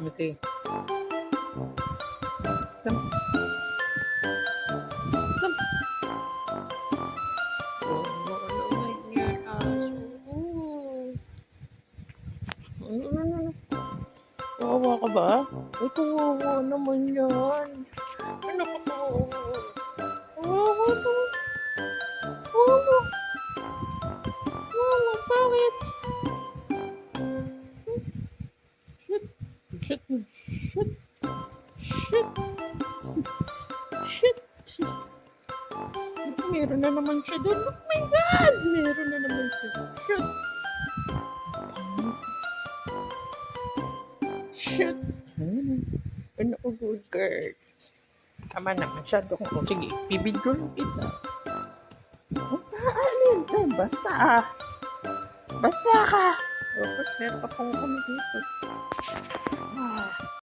Okay. Come. Come. Oh, naman yan, aso. Ano? Kawawa ka ba? Ay, kawawa naman yan. Ano ka kawawa? Kawawa to. Kawawa. Kawawa, bakit? Shit. Shit. Shit. Shit. Shit. Meron na naman siya doon. Oh my God! Meron na naman siya. Shit. Shit. Ano ko, good girl. Tama na, masyado ko. Sige, bibidyoin kita. Huwag ka alin. Basta ah. Basta ka. Tapos meron pa pong kami dito.